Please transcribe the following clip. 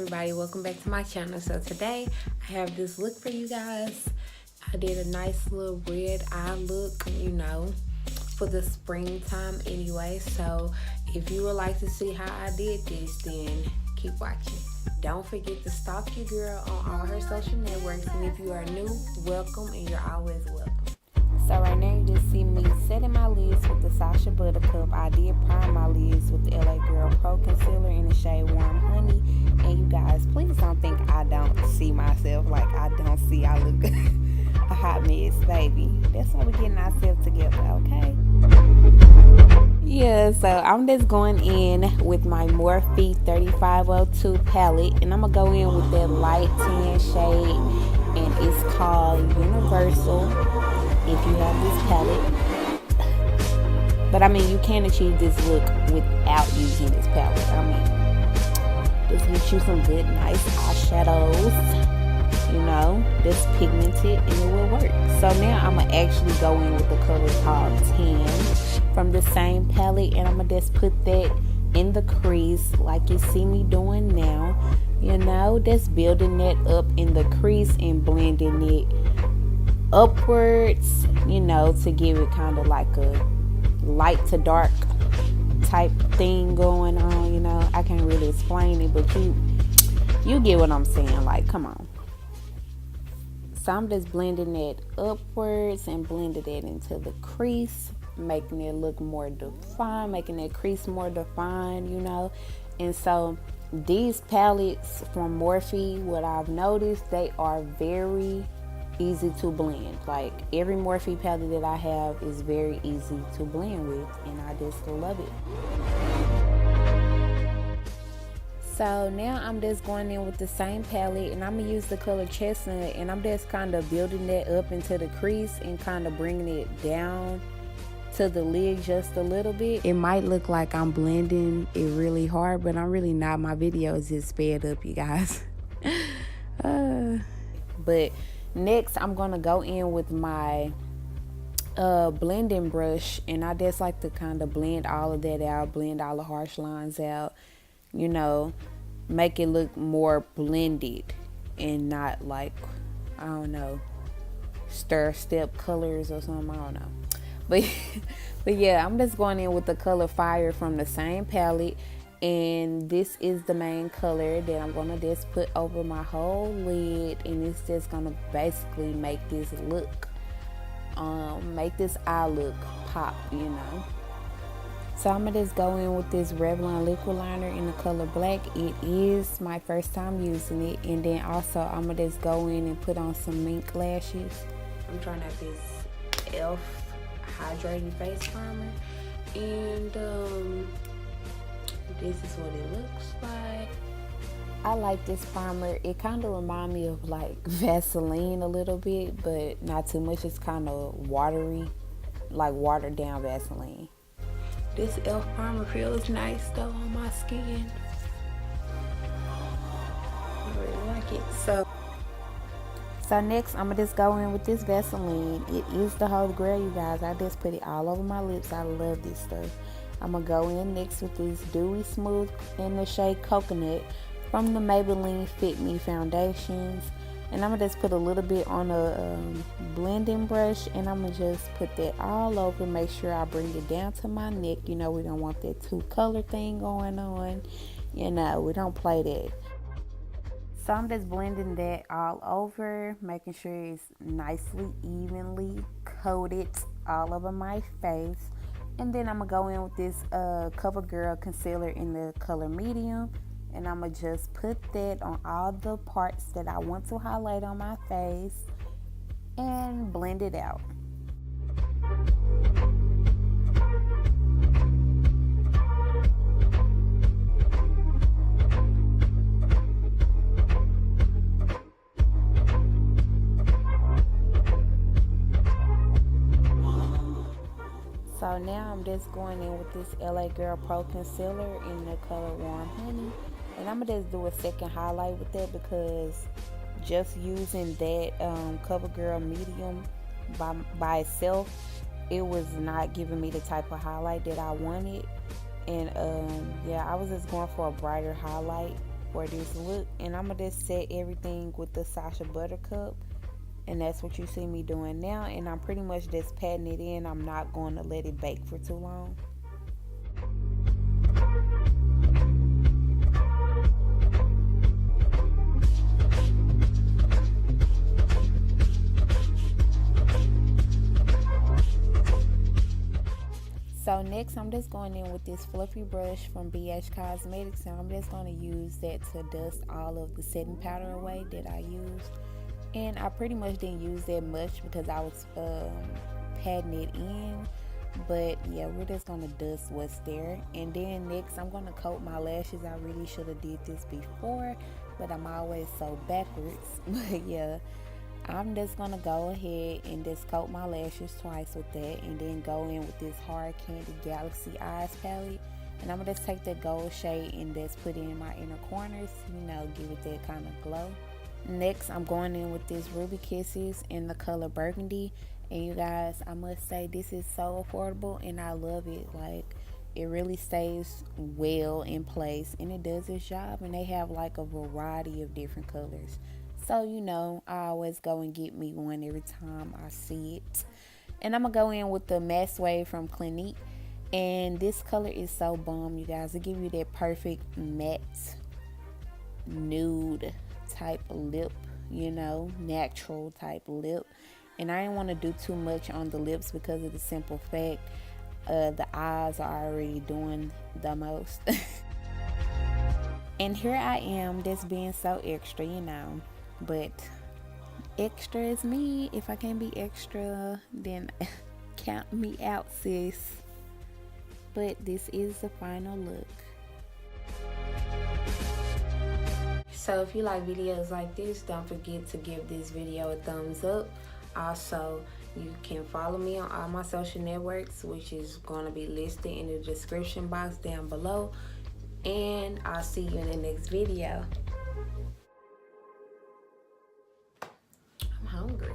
everybody, welcome back to my channel. So today I have this look for you guys. I did a nice little red eye look, for the springtime anyway. So if you would like to see how I did this, then keep watching. Don't forget to stalk your girl on all her social networks, and if you are new, welcome, and you're always welcome. So right now you just see me setting my lids with the Sasha Buttercup. I did prime my lids with the LA Girl Pro Concealer in the shade Warm Honey. And you guys, please don't think I don't see myself like I don't see I look a hot mess, baby. That's why we're getting ourselves together, okay? Yeah, so I'm just going in with my Morphe 3502 palette. And I'm going to go in with that light tan shade. And it's called Universal. If you have this palette, but I mean you can achieve this look without using this palette. I mean, just get you some good nice eyeshadows, that's pigmented, and it will work. So now I'm gonna actually go in with the color called Tan from the same palette, and I'm gonna just put that in the crease like you see me doing now. Just building that up in the crease and blending it upwards, to give it kind of like a light to dark type thing going on. I can't really explain it, but you get what I'm saying. Like, come on. So I'm just blending it upwards and blending it into the crease, making it look more defined, making that crease more defined, And so these palettes from Morphe, what I've noticed, they are very easy to blend. Like every Morphe palette that I have is very easy to blend with, and I just love it. So now I'm just going in with the same palette, and I'm gonna use the color Chestnut, and I'm just kind of building that up into the crease and kind of bringing it down to the lid just a little bit. It might look like I'm blending it really hard, but I'm really not. My video is just sped up, you guys. But next, I'm going to go in with my blending brush, and I just like to kind of blend all of that out, blend all the harsh lines out, make it look more blended and not like, I don't know, stir step colors or something, I don't know. But yeah, I'm just going in with the color Fire from the same palette. And this is the main color that I'm going to just put over my whole lid, and it's just going to basically make this look, make this eye look pop, So I'm going to just go in with this Revlon liquid liner in the color Black. It is my first time using it. And then also I'm going to just go in and put on some mink lashes. I'm trying out this e.l.f. hydrating face primer, and this is what it looks like. I like this primer. It kind of reminds me of like Vaseline a little bit, but not too much. It's kind of watery, like watered down Vaseline. This e.l.f. primer feels nice though on my skin. I really like it. So next, I'm going to just go in with this Vaseline. It is the Holy Grail, you guys. I just put it all over my lips. I love this stuff. I'm going to go in next with this Dewy Smooth in the shade Coconut from the Maybelline Fit Me Foundations. And I'm going to just put a little bit on a blending brush. And I'm going to just put that all over. Make sure I bring it down to my neck. We don't want that two-color thing going on. We don't play that. So I'm just blending that all over, making sure it's nicely, evenly coated all over my face. And then I'm going to go in with this CoverGirl concealer in the color Medium. And I'm going to just put that on all the parts that I want to highlight on my face and blend it out. So now I'm just going in with this LA Girl Pro Concealer in the color Warm Honey. And I'm going to just do a second highlight with that, because just using that CoverGirl Medium by itself, it was not giving me the type of highlight that I wanted. And yeah, I was just going for a brighter highlight for this look. And I'm gonna just set everything with the Sacha Buttercup, and that's what you see me doing now. And I'm pretty much just patting it in. I'm not going to let it bake for too long. So next, I'm just going in with this fluffy brush from BH Cosmetics, and I'm just going to use that to dust all of the setting powder away that I used. And I pretty much didn't use that much because I was patting it in. But yeah, we're just going to dust what's there. And then next, I'm going to coat my lashes. I really should have did this before, but I'm always so backwards. But yeah, I'm just gonna go ahead and just coat my lashes twice with that, and then go in with this Hard Candy Galaxy Eyes palette. And I'm gonna just take that gold shade and just put it in my inner corners, you know, give it that kind of glow. Next, I'm going in with this Ruby Kisses in the color Burgundy. And you guys, I must say, this is so affordable and I love it. Like, it really stays well in place and it does its job. And they have like a variety of different colors. So, you know, I always go and get me one every time I see it. And I'm going to go in with the Mass Wave from Clinique. And this color is so bomb, you guys. It gives you that perfect matte, nude type lip, you know, natural type lip. And I didn't want to do too much on the lips because of the simple fact the eyes are already doing the most. And here I am, just being so extra, you know. But extra is me. If I can't be extra, then count me out, sis. But this is the final look. So if you like videos like this, don't forget to give this video a thumbs up. Also, you can follow me on all my social networks, which is going to be listed in the description box down below. And I'll see you in the next video. I'm hungry.